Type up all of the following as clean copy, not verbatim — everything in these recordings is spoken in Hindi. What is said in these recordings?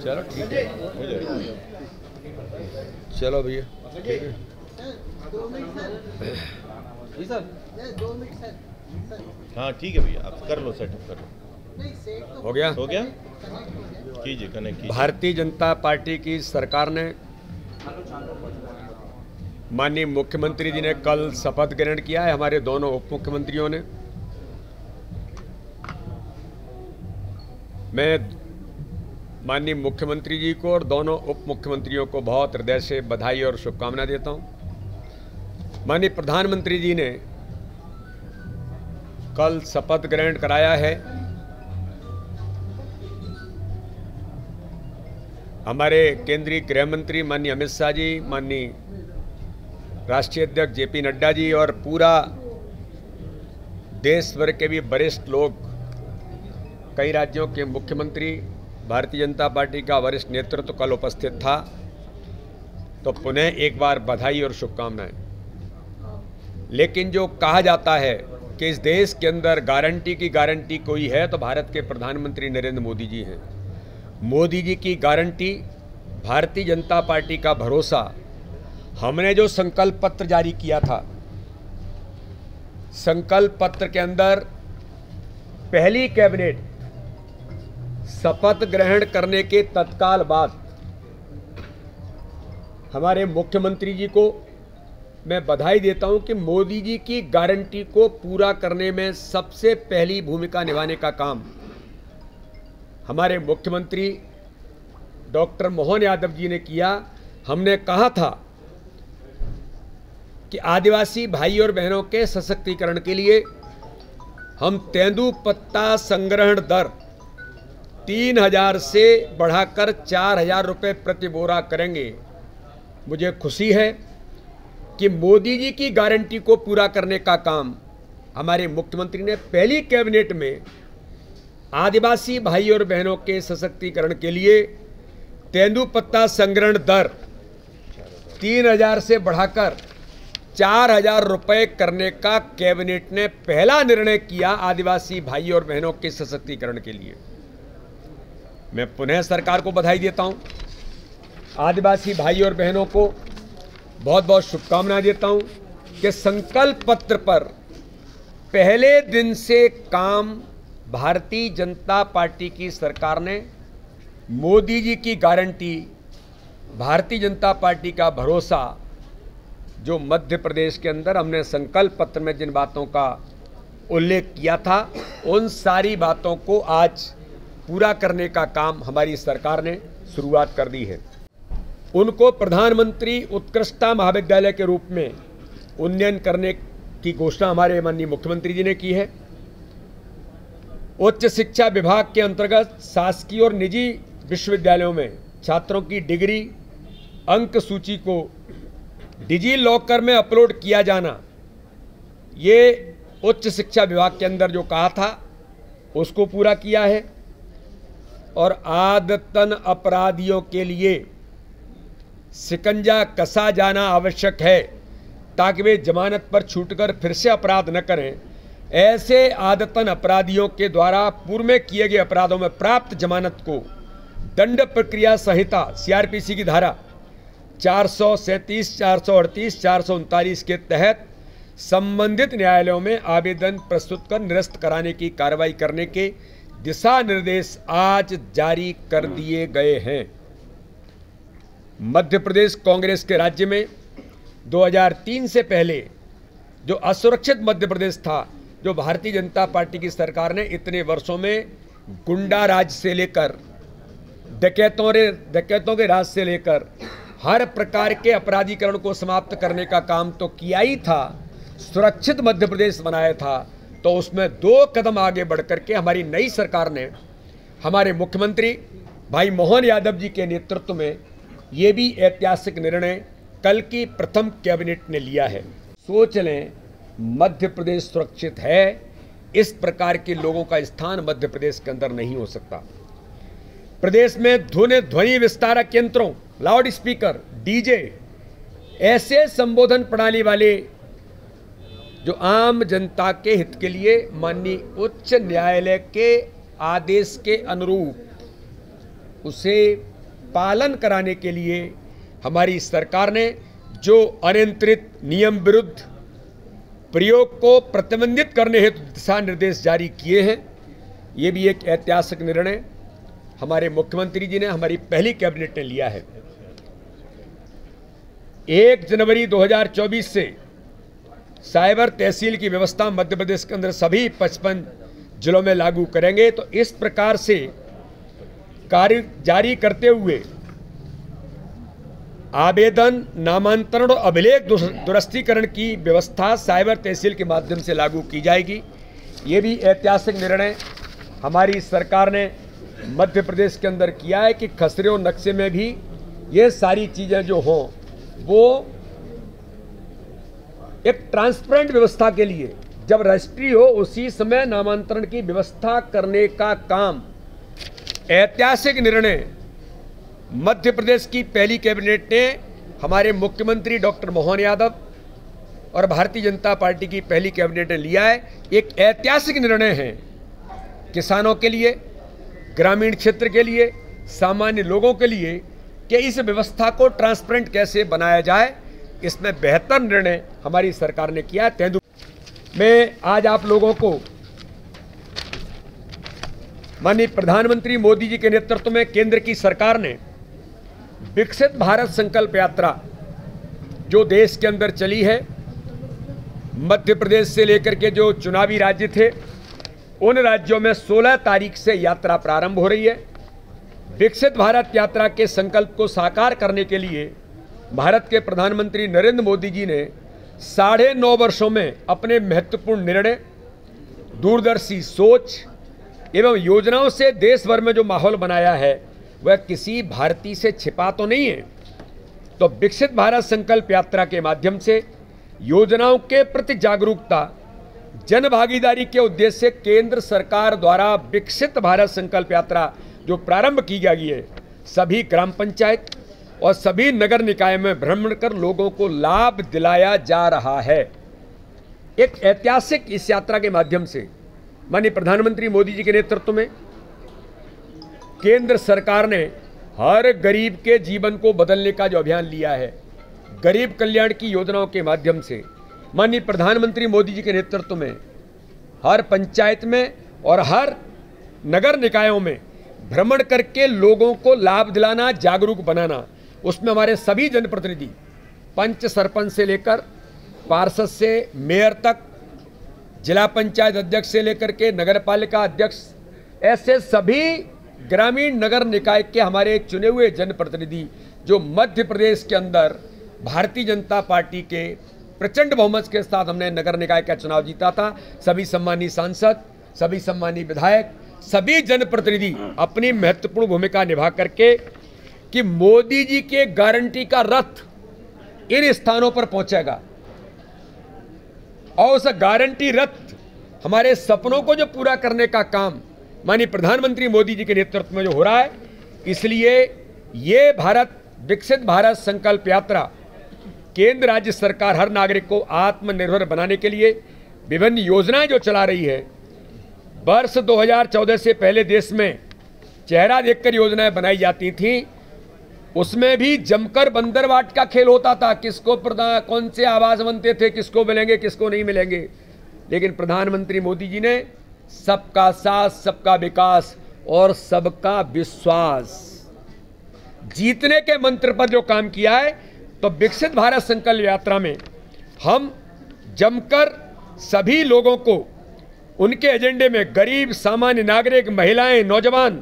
चलो ठीक है, हो जाएगा। चलो भैया ठीक है। जी सर, 2 मिनट सर। हाँ ठीक है भैया, आप कर लो, सेटअप कर लो। हो गया? हो गया, कीजिए, कनेक्ट कीजिए। भारतीय जनता पार्टी की सरकार ने, माननीय मुख्यमंत्री जी ने कल शपथ ग्रहण किया है। हमारे दोनों उप मुख्यमंत्रियों ने। मैं माननीय मुख्यमंत्री जी को और दोनों उप मुख्यमंत्रियों को बहुत हृदय से बधाई और शुभकामनाएं देता हूं। माननीय प्रधानमंत्री जी ने कल शपथ ग्रहण कराया है। हमारे केंद्रीय गृह मंत्री माननीय अमित शाह जी, माननीय राष्ट्रीय अध्यक्ष जेपी नड्डा जी और पूरा देश भर के भी वरिष्ठ लोग, कई राज्यों के मुख्यमंत्री, भारतीय जनता पार्टी का वरिष्ठ नेतृत्व कल उपस्थित था। तो पुनः एक बार बधाई और शुभकामनाएं। लेकिन जो कहा जाता है कि इस देश के अंदर गारंटी की गारंटी कोई है तो भारत के प्रधानमंत्री नरेंद्र मोदी जी हैं। मोदी जी की गारंटी, भारतीय जनता पार्टी का भरोसा। हमने जो संकल्प पत्र जारी किया था, संकल्प पत्र के अंदर पहली कैबिनेट शपथ ग्रहण करने के तत्काल बाद हमारे मुख्यमंत्री जी को मैं बधाई देता हूं कि मोदी जी की गारंटी को पूरा करने में सबसे पहली भूमिका निभाने का काम हमारे मुख्यमंत्री डॉक्टर मोहन यादव जी ने किया। हमने कहा था कि आदिवासी भाई और बहनों के सशक्तिकरण के लिए हम तेंदुपत्ता संग्रहण दर 3000 से बढ़ाकर 4000 रुपये प्रति बोरा करेंगे। मुझे खुशी है कि मोदी जी की गारंटी को पूरा करने का काम हमारे मुख्यमंत्री ने पहली कैबिनेट में आदिवासी भाई और बहनों के सशक्तिकरण के लिए तेंदुपत्ता संग्रहण दर 3000 से बढ़ाकर 4000 रुपये करने का कैबिनेट ने पहला निर्णय किया आदिवासी भाई और बहनों के सशक्तिकरण के लिए। मैं पुनः सरकार को बधाई देता हूं। आदिवासी भाई और बहनों को बहुत बहुत शुभकामनाएं देता हूं कि संकल्प पत्र पर पहले दिन से काम भारतीय जनता पार्टी की सरकार ने, मोदी जी की गारंटी, भारतीय जनता पार्टी का भरोसा, जो मध्य प्रदेश के अंदर हमने संकल्प पत्र में जिन बातों का उल्लेख किया था, उन सारी बातों को आज पूरा करने का काम हमारी सरकार ने शुरुआत कर दी है। उनको प्रधानमंत्री उत्कृष्टता महाविद्यालय के रूप में उन्नयन करने की घोषणा हमारे माननीय मुख्यमंत्री जी ने की है। उच्च शिक्षा विभाग के अंतर्गत शासकीय और निजी विश्वविद्यालयों में छात्रों की डिग्री अंक सूची को डिजी लॉकर में अपलोड किया जाना, ये उच्च शिक्षा विभाग के अंदर जो कहा था उसको पूरा किया है। और आदतन अपराधियों के लिए शिकंजा कसा जाना आवश्यक है ताकि वे जमानत पर छूटकर फिर से अपराध न करें। ऐसे आदतन अपराधियों के द्वारा पूर्व में किए गए अपराधों में प्राप्त जमानत को दंड प्रक्रिया संहिता सीआरपीसी की धारा 437, 438, 439 के तहत संबंधित न्यायालयों में आवेदन प्रस्तुत कर निरस्त कराने की कार्रवाई करने के दिशा निर्देश आज जारी कर दिए गए हैं। मध्य प्रदेश कांग्रेस के राज्य में 2003 से पहले जो असुरक्षित मध्य प्रदेश था, जो भारतीय जनता पार्टी की सरकार ने इतने वर्षों में गुंडा राज से लेकर डकैतों के राज से लेकर हर प्रकार के अपराधीकरण को समाप्त करने का काम तो किया ही था, सुरक्षित मध्य प्रदेश बनाया था। तो उसमें 2 कदम आगे बढ़कर के हमारी नई सरकार ने, हमारे मुख्यमंत्री भाई मोहन यादव जी के नेतृत्व में ये भी ऐतिहासिक निर्णय कल की प्रथम कैबिनेट ने लिया है। सोच लें, मध्य प्रदेश सुरक्षित है, इस प्रकार के लोगों का स्थान मध्य प्रदेश के अंदर नहीं हो सकता। प्रदेश में ध्वनि विस्तारक यंत्रों, लाउड स्पीकर, डीजे, ऐसे संबोधन प्रणाली वाले जो आम जनता के हित के लिए माननीय उच्च न्यायालय के आदेश के अनुरूप उसे पालन कराने के लिए हमारी सरकार ने जो अनियंत्रित नियम विरुद्ध प्रयोग को प्रतिबंधित करने हेतु दिशा निर्देश जारी किए हैं, ये भी एक ऐतिहासिक निर्णय हमारे मुख्यमंत्री जी ने, हमारी पहली कैबिनेट ने लिया है। 1 जनवरी 2024 से साइबर तहसील की व्यवस्था मध्य प्रदेश के अंदर सभी 55 जिलों में लागू करेंगे। तो इस प्रकार से कार्य जारी करते हुए आवेदन, नामांतरण और अभिलेख दुरस्तीकरण की व्यवस्था साइबर तहसील के माध्यम से लागू की जाएगी। ये भी ऐतिहासिक निर्णय हमारी सरकार ने मध्य प्रदेश के अंदर किया है कि खसरे और नक्शे में भी ये सारी चीज़ें जो हों वो एक ट्रांसपेरेंट व्यवस्था के लिए जब रजिस्ट्री हो उसी समय नामांतरण की व्यवस्था करने का काम, ऐतिहासिक निर्णय मध्य प्रदेश की पहली कैबिनेट ने, हमारे मुख्यमंत्री डॉक्टर मोहन यादव और भारतीय जनता पार्टी की पहली कैबिनेट ने लिया है। एक ऐतिहासिक निर्णय है किसानों के लिए, ग्रामीण क्षेत्र के लिए, सामान्य लोगों के लिए कि इस व्यवस्था को ट्रांसपेरेंट कैसे बनाया जाए। इसमें बेहतर निर्णय हमारी सरकार ने किया है। तेंदु मैं आज आप लोगों को माननीय प्रधानमंत्री मोदी जी के नेतृत्व में केंद्र की सरकार ने विकसित भारत संकल्प यात्रा जो देश के अंदर चली है, मध्य प्रदेश से लेकर के जो चुनावी राज्य थे उन राज्यों में 16 तारीख से यात्रा प्रारंभ हो रही है। विकसित भारत यात्रा के संकल्प को साकार करने के लिए भारत के प्रधानमंत्री नरेंद्र मोदी जी ने 9.5 वर्षों में अपने महत्वपूर्ण निर्णय, दूरदर्शी सोच एवं योजनाओं से देश भर में जो माहौल बनाया है वह किसी भारतीय से छिपा तो नहीं है। तो विकसित भारत संकल्प यात्रा के माध्यम से योजनाओं के प्रति जागरूकता, जन भागीदारी के उद्देश्य से केंद्र सरकार द्वारा विकसित भारत संकल्प यात्रा जो प्रारंभ की गई है, सभी ग्राम पंचायत और सभी नगर निकाय में भ्रमण कर लोगों को लाभ दिलाया जा रहा है। एक ऐतिहासिक इस यात्रा के माध्यम से माननीय प्रधानमंत्री मोदी जी के नेतृत्व में केंद्र सरकार ने हर गरीब के जीवन को बदलने का जो अभियान लिया है, गरीब कल्याण की योजनाओं के माध्यम से माननीय प्रधानमंत्री मोदी जी के नेतृत्व में हर पंचायत में और हर नगर निकायों में भ्रमण करके लोगों को लाभ दिलाना, जागरूक बनाना, उसमें हमारे सभी जनप्रतिनिधि, पंच सरपंच से लेकर पार्षद से मेयर तक, जिला पंचायत अध्यक्ष से लेकर के नगर पालिका अध्यक्ष, ऐसे सभी ग्रामीण नगर निकाय के हमारे चुने हुए जनप्रतिनिधि जो मध्य प्रदेश के अंदर भारतीय जनता पार्टी के प्रचंड बहुमत के साथ हमने नगर निकाय का चुनाव जीता था, सभी सम्मानीय सांसद, सभी सम्मानीय विधायक, सभी जनप्रतिनिधि अपनी महत्वपूर्ण भूमिका निभा करके कि मोदी जी के गारंटी का रथ इन स्थानों पर पहुंचेगा और उस गारंटी रथ हमारे सपनों को जो पूरा करने का काम माननीय प्रधानमंत्री मोदी जी के नेतृत्व में जो हो रहा है, इसलिए ये विकसित भारत संकल्प यात्रा केंद्र राज्य सरकार हर नागरिक को आत्मनिर्भर बनाने के लिए विभिन्न योजनाएं जो चला रही है। वर्ष 2014 से पहले देश में चेहरा देखकर योजनाएं बनाई जाती थीं, उसमें भी जमकर बंदरवाट का खेल होता था, किसको कौन से आवास बनते थे, किसको मिलेंगे किसको नहीं मिलेंगे। लेकिन प्रधानमंत्री मोदी जी ने सबका साथ, सबका विकास और सबका विश्वास जीतने के मंत्र पर जो काम किया है, तो विकसित भारत संकल्प यात्रा में हम जमकर सभी लोगों को उनके एजेंडे में गरीब, सामान्य नागरिक, महिलाएं, नौजवान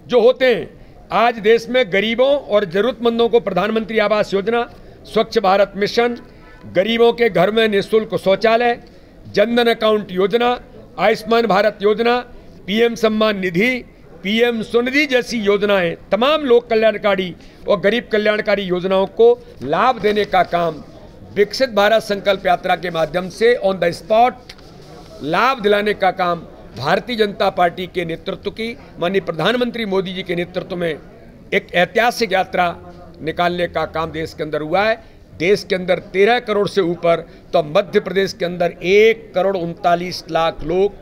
जो होते हैं, आज देश में गरीबों और जरूरतमंदों को प्रधानमंत्री आवास योजना, स्वच्छ भारत मिशन, गरीबों के घर में निःशुल्क शौचालय, जनधन अकाउंट योजना, आयुष्मान भारत योजना, पीएम सम्मान निधि, पीएम स्वनिधि जैसी योजनाएं, तमाम लोक कल्याणकारी और गरीब कल्याणकारी योजनाओं को लाभ देने का काम विकसित भारत संकल्प यात्रा के माध्यम से ऑन द स्पॉट लाभ दिलाने का काम भारतीय जनता पार्टी के नेतृत्व की माननीय प्रधानमंत्री मोदी जी के नेतृत्व में एक ऐतिहासिक यात्रा निकालने का काम देश के अंदर हुआ है। देश के अंदर 13 करोड़ से ऊपर, तो मध्य प्रदेश के अंदर 1 करोड़ 39 लाख लोग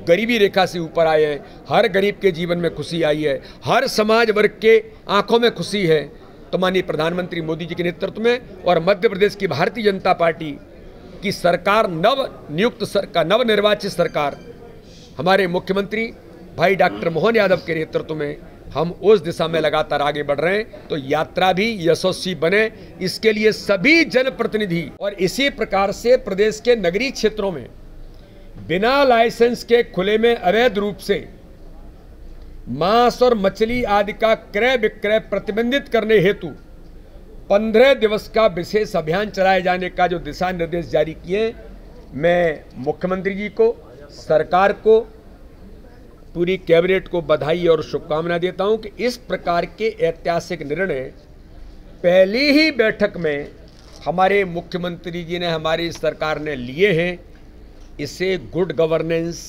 गरीबी रेखा से ऊपर आए हैं, हर गरीब के जीवन में खुशी आई है, हर समाज वर्ग के आंखों में खुशी है, तो माननीय प्रधानमंत्री मोदी जी के नेतृत्व में और मध्य प्रदेश की भारतीय जनता पार्टी की सरकार, नवनियुक्त सरकार, नवनिर्वाचित सरकार, हमारे मुख्यमंत्री भाई डॉक्टर मोहन यादव के नेतृत्व में हम उस दिशा में लगातार आगे बढ़ रहे हैं। तो यात्रा भी यशस्वी बने, इसके लिए सभी जनप्रतिनिधि और इसी प्रकार से प्रदेश के नगरीय क्षेत्रों में बिना लाइसेंस के खुले में अवैध रूप से मांस और मछली आदि का क्रय विक्रय प्रतिबंधित करने हेतु 15 दिवस का विशेष अभियान चलाए जाने का जो दिशा निर्देश जारी किए, मैं मुख्यमंत्री जी को, सरकार को, पूरी कैबिनेट को बधाई और शुभकामनाएं देता हूं कि इस प्रकार के ऐतिहासिक निर्णय पहली ही बैठक में हमारे मुख्यमंत्री जी ने, हमारी सरकार ने लिए हैं। इसे गुड गवर्नेंस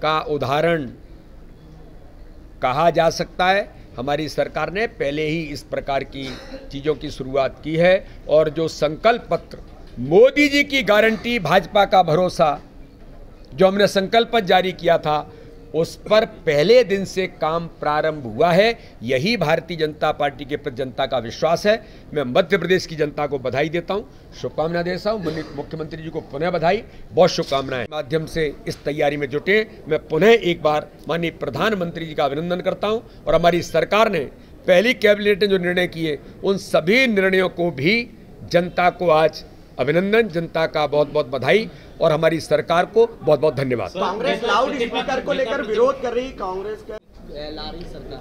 का उदाहरण कहा जा सकता है। हमारी सरकार ने पहले ही इस प्रकार की चीज़ों की शुरुआत की है और जो संकल्प पत्र, मोदी जी की गारंटी, भाजपा का भरोसा, जो हमने संकल्प पत्र जारी किया था, उस पर पहले दिन से काम प्रारंभ हुआ है। यही भारतीय जनता पार्टी के प्रति जनता का विश्वास है। मैं मध्य प्रदेश की जनता को बधाई देता हूं, शुभकामनाएं देता हूं। मुख्यमंत्री जी को पुनः बधाई, बहुत शुभकामनाएं। माध्यम से इस तैयारी में जुटे, मैं पुनः एक बार माननीय प्रधानमंत्री जी का अभिनंदन करता हूं और हमारी सरकार ने पहली कैबिनेट ने जो निर्णय किए, उन सभी निर्णयों को भी जनता को आज अभिनंदन, जनता का बहुत बहुत बधाई और हमारी सरकार को बहुत बहुत धन्यवाद। कांग्रेस लाउड स्पीकर को लेकर विरोध कर रही, कांग्रेस का ला रही सरकार।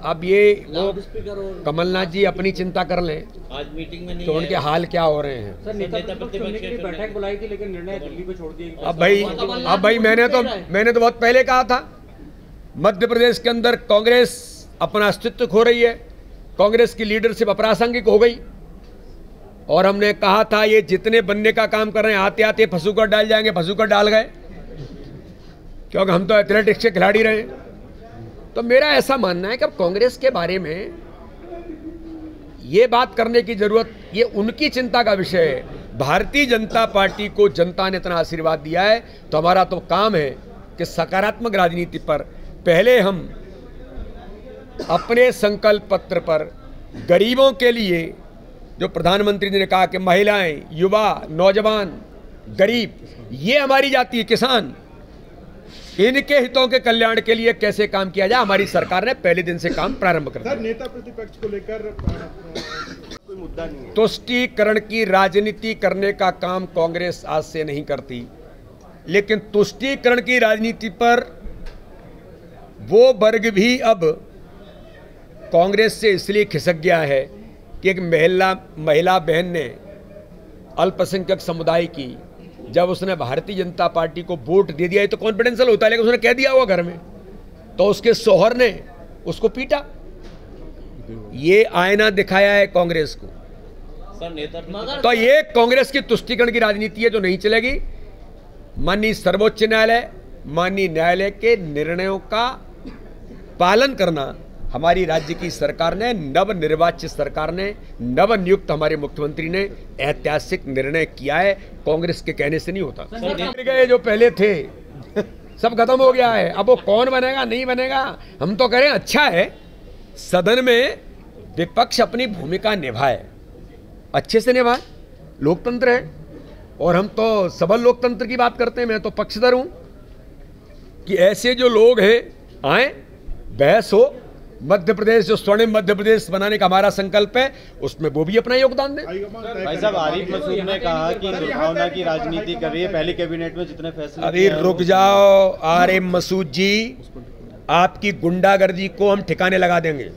अब ये वो कमलनाथ जी अपनी चिंता कर लें, आज मीटिंग में नहीं तो उनके हाल क्या हो रहे हैं। सर, नेता प्रतिपक्ष की बैठक बुलाई थी लेकिन निर्णय दिल्ली पे छोड़ दिया। अब भाई मैंने तो बहुत पहले कहा था, मध्य प्रदेश के अंदर कांग्रेस अपना अस्तित्व खो रही है, कांग्रेस की लीडरशिप अप्रासंगिक हो गई और हमने कहा था ये जितने बनने का काम कर रहे हैं आते आते फंसूकर डाल जाएंगे, फंसूकर डाल गए, क्योंकि हम तो एथलेटिक्स के खिलाड़ी रहे। तो मेरा ऐसा मानना है कि अब कांग्रेस के बारे में ये बात करने की जरूरत, ये उनकी चिंता का विषय है। भारतीय जनता पार्टी को जनता ने इतना आशीर्वाद दिया है, तो हमारा तो काम है कि सकारात्मक राजनीति पर पहले हम अपने संकल्प पत्र पर गरीबों के लिए, जो प्रधानमंत्री जी ने कहा कि महिलाएं, युवा, नौजवान, गरीब, ये हमारी जाति, किसान, इनके हितों के कल्याण के लिए कैसे काम किया जाए, हमारी सरकार ने पहले दिन से काम प्रारंभ कर दिया। नेता प्रतिपक्ष को लेकर कोई मुद्दा नहीं है। तुष्टीकरण की राजनीति करने का काम कांग्रेस आज से नहीं करती, लेकिन तुष्टीकरण की राजनीति पर वो वर्ग भी अब कांग्रेस से इसलिए खिसक गया है कि एक महिला बहन ने, अल्पसंख्यक समुदाय की, जब उसने भारतीय जनता पार्टी को वोट दे दिया, ये तो कॉन्फिडेंशियल होता है, लेकिन उसने कह दिया हुआ घर में, तो उसके शौहर ने उसको पीटा। ये आईना दिखाया है कांग्रेस को। तो ये कांग्रेस की तुष्टीकरण की राजनीति है जो नहीं चलेगी। माननीय सर्वोच्च न्यायालय, माननीय न्यायालय के निर्णयों का पालन करना हमारी राज्य की सरकार ने, नवनिर्वाचित सरकार ने, नवनियुक्त हमारे मुख्यमंत्री ने ऐतिहासिक निर्णय किया है। कांग्रेस के कहने से नहीं होता। गए जो पहले थे सब खत्म हो गया है, अब वो कौन बनेगा नहीं बनेगा, हम तो कह रहे हैं अच्छा है सदन में विपक्ष अपनी भूमिका निभाए, अच्छे से निभाए, लोकतंत्र है और हम तो सबल लोकतंत्र की बात करते हैं। मैं तो पक्षधर हूं कि ऐसे जो लोग हैं आए, बहस हो, मध्य प्रदेश जो स्वर्णिम मध्य प्रदेश बनाने का हमारा संकल्प है, उसमें वो भी अपना योगदान दें। भाई साहब, आरिफ मसूद ने कहा कि दुर्भावना की राजनीति कर रही है, पहली कैबिनेट में जितने फैसले। अभी रुक जाओ आरिफ मसूद जी, आपकी गुंडागर्दी को हम ठिकाने लगा देंगे।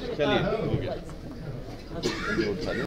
चलिए।